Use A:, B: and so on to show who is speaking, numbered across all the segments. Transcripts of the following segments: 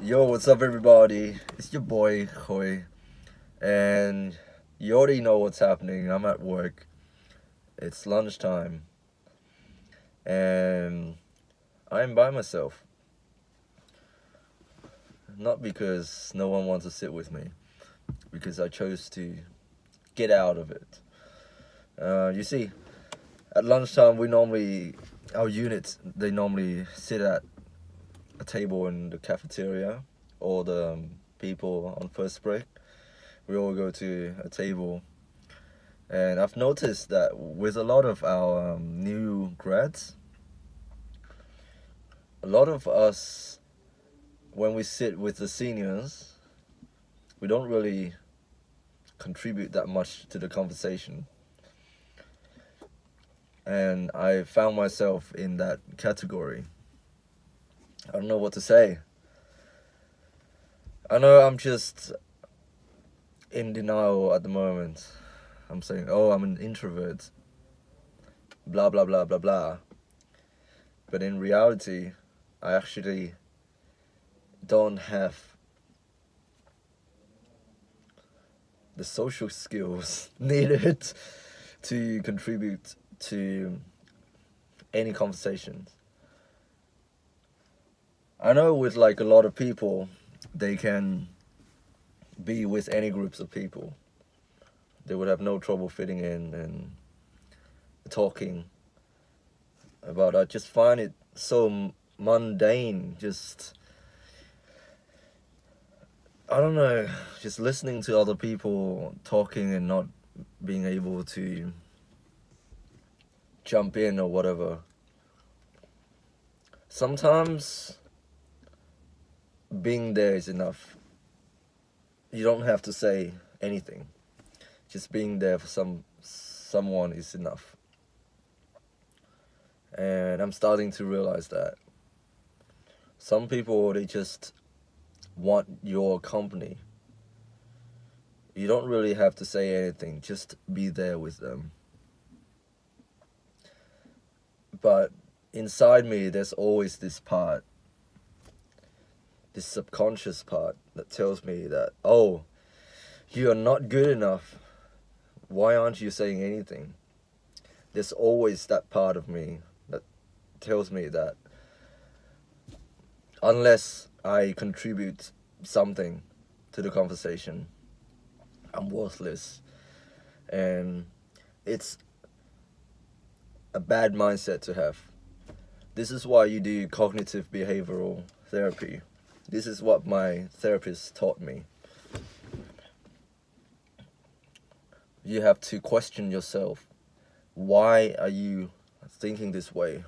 A: Yo, what's up, everybody? It's your boy, Hoy, and you already know what's happening. I'm at work. It's lunchtime, and I'm by myself. Not because no one wants to sit with me, because I chose to get out of it. You see, at lunchtime, our units, they normally sit at a table in the cafeteria, or the people on first break. We all go to a table, and I've noticed that with a lot of our new grads, a lot of us, when we sit with the seniors, we don't really contribute that much to the conversation. And I found myself in that category. I don't know what to say. I know I'm just in denial at the moment. I'm saying, oh, I'm an introvert. Blah, blah, blah, blah, blah. But in reality, I actually don't have the social skills needed to contribute to any conversations. I know with like a lot of people, they can be with any groups of people. They would have no trouble fitting in and talking about. I just find it so mundane. I don't know, just listening to other people talking and not being able to jump in or whatever. Sometimes being there is enough. You don't have to say anything. Just being there for someone is enough. And I'm starting to realize that some people, they just want your company. You don't really have to say anything, just be there with them. But inside me, there's always this subconscious part that tells me that, oh, you are not good enough. Why aren't you saying anything? There's always that part of me that tells me that unless I contribute something to the conversation, I'm worthless. And it's a bad mindset to have. This is why you do cognitive behavioral therapy. This is what my therapist taught me. You have to question yourself. Why are you thinking this way?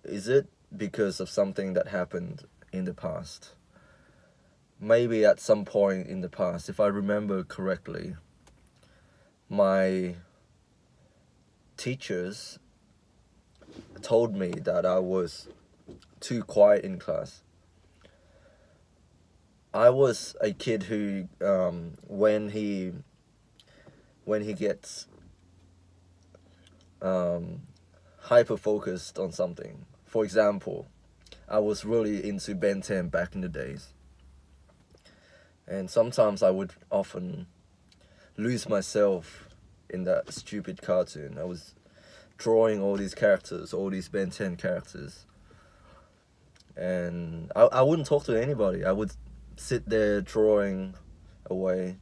A: Is it because of something that happened in the past? Maybe at some point in the past, if I remember correctly, my teachers told me that I was too quiet in class. I was a kid who, when he gets hyper focused on something. For example, I was really into Ben 10 back in the days, and sometimes I would often lose myself in that stupid cartoon. I was drawing all these characters, all these Ben 10 characters, and I wouldn't talk to anybody. I would sit there drawing away.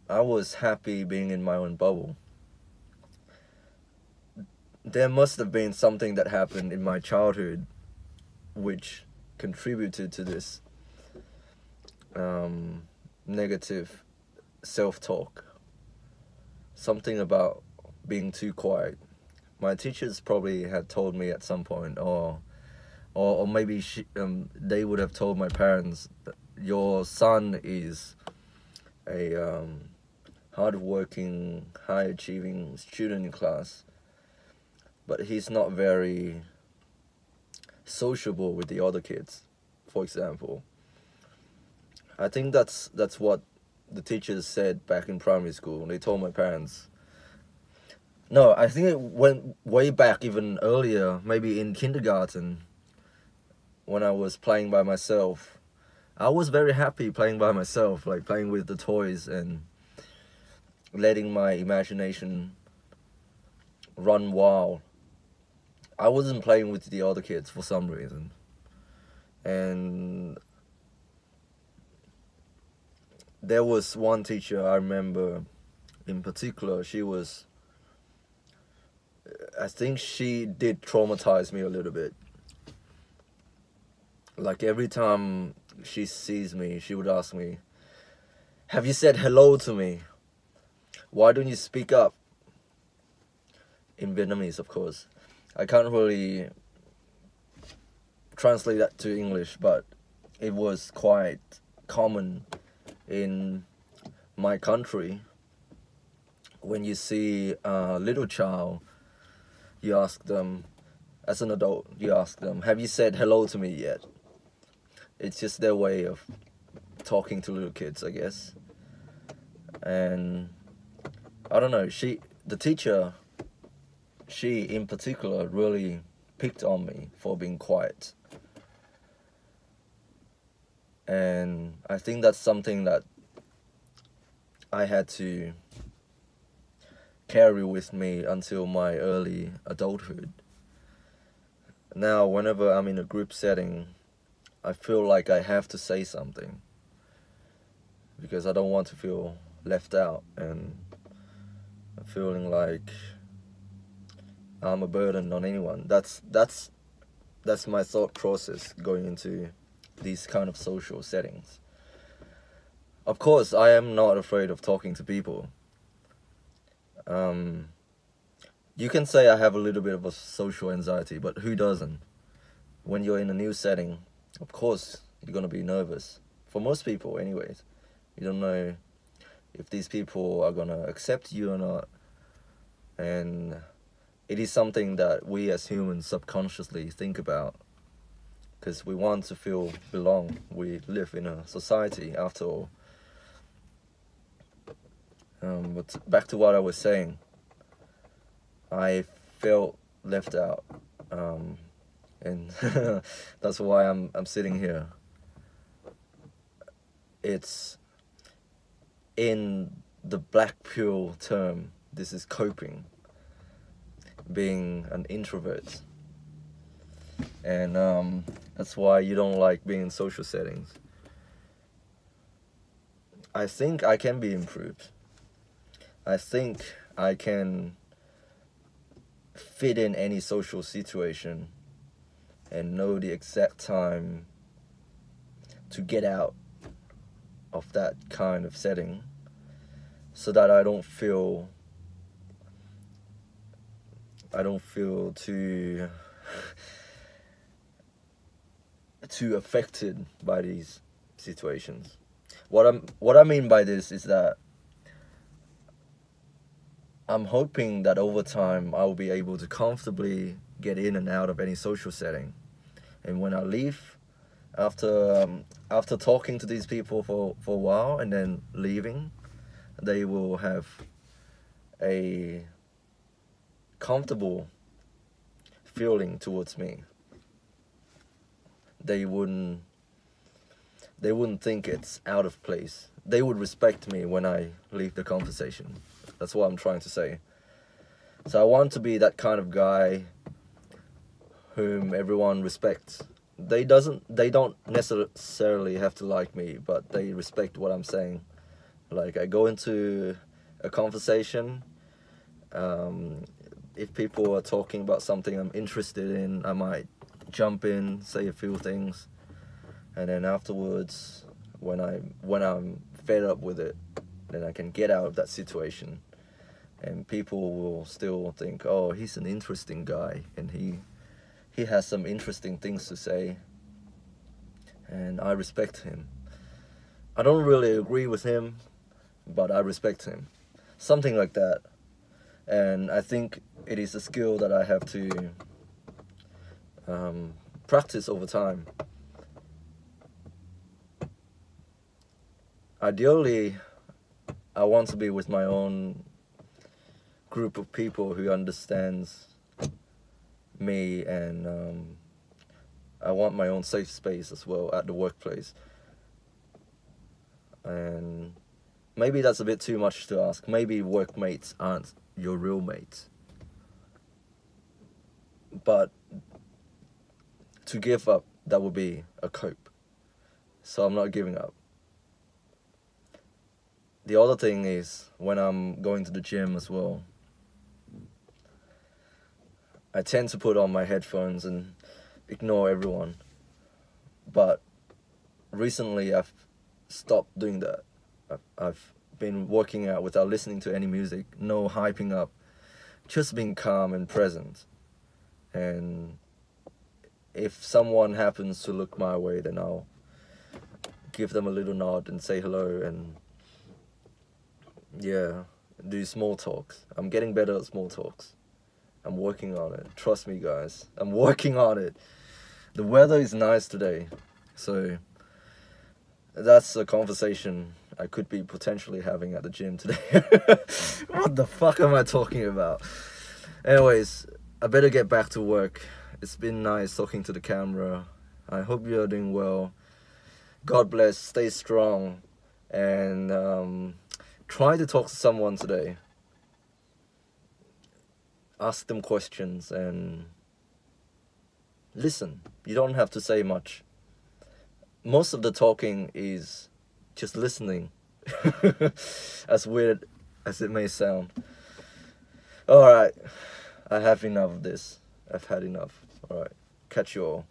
A: I was happy being in my own bubble. There must have been something that happened in my childhood which contributed to this negative self-talk. Something about being too quiet. My teachers probably had told me at some point, or maybe they would have told my parents that your son is a hard-working, high-achieving student in class, but he's not very sociable with the other kids, for example. I think that's what the teachers said back in primary school. They told my parents. No, I think it went way back even earlier, maybe in kindergarten. when I was playing by myself, I was very happy playing by myself, like playing with the toys and letting my imagination run wild. I wasn't playing with the other kids for some reason. And there was one teacher I remember in particular, I think she did traumatize me a little bit. Like every time she sees me, she would ask me, "Have you said hello to me? Why don't you speak up?" In Vietnamese, of course. I can't really translate that to English, but it was quite common in my country. When you see a little child, you ask them, as an adult, you ask them, "Have you said hello to me yet?" It's just their way of talking to little kids, I guess. And I don't know, the teacher, she in particular really picked on me for being quiet. And I think that's something that I had to carry with me until my early adulthood. Now, whenever I'm in a group setting, I feel like I have to say something because I don't want to feel left out and feeling like I'm a burden on anyone. That's my thought process going into these kind of social settings. Of course, I am not afraid of talking to people. You can say I have a little bit of a social anxiety, but who doesn't? When you're in a new setting, of course, you're going to be nervous. For most people, anyways. You don't know if these people are going to accept you or not. And it is something that we as humans subconsciously think about. Because we want to feel belong. We live in a society, after all. But back to what I was saying. I felt left out. And that's why I'm sitting here. It's in the black pill term, this is coping, being an introvert. And that's why you don't like being in social settings. I think I can be improved. I think I can fit in any social situation and know the exact time to get out of that kind of setting so that I don't feel too too affected by these situations. What I mean by this is that I'm hoping that over time I will be able to comfortably get in and out of any social setting. And when I leave, after talking to these people for a while and then leaving, they will have a comfortable feeling towards me. They wouldn't think it's out of place. They would respect me when I leave the conversation. That's what I'm trying to say. So I want to be that kind of guy whom everyone respects. They don't necessarily have to like me, but they respect what I'm saying. Like, I go into a conversation, if people are talking about something I'm interested in, I might jump in, say a few things, and then afterwards, when I'm fed up with it, then I can get out of that situation, and people will still think, oh, he's an interesting guy, and he has some interesting things to say, and I respect him. I don't really agree with him, but I respect him. Something like that. And I think it is a skill that I have to practice over time. Ideally, I want to be with my own group of people who understands me, and I want my own safe space as well at the workplace. And maybe that's a bit too much to ask. Maybe workmates aren't your real mates. But to give up, that would be a cope. So I'm not giving up. The other thing is, when I'm going to the gym as well, I tend to put on my headphones and ignore everyone. But recently I've stopped doing that. I've been working out without listening to any music, no hyping up, just being calm and present. And if someone happens to look my way, then I'll give them a little nod and say hello, and yeah, do small talks. I'm getting better at small talks. I'm working on it. Trust me, guys. I'm working on it. The weather is nice today, so that's a conversation I could be potentially having at the gym today. What the fuck am I talking about? Anyways, I better get back to work. It's been nice talking to the camera. I hope you're doing well. God bless, stay strong, and try to talk to someone today. Ask them questions and listen. You don't have to say much. Most of the talking is just listening. As weird as it may sound. Alright, I have enough of this. I've had enough. Alright, catch you all.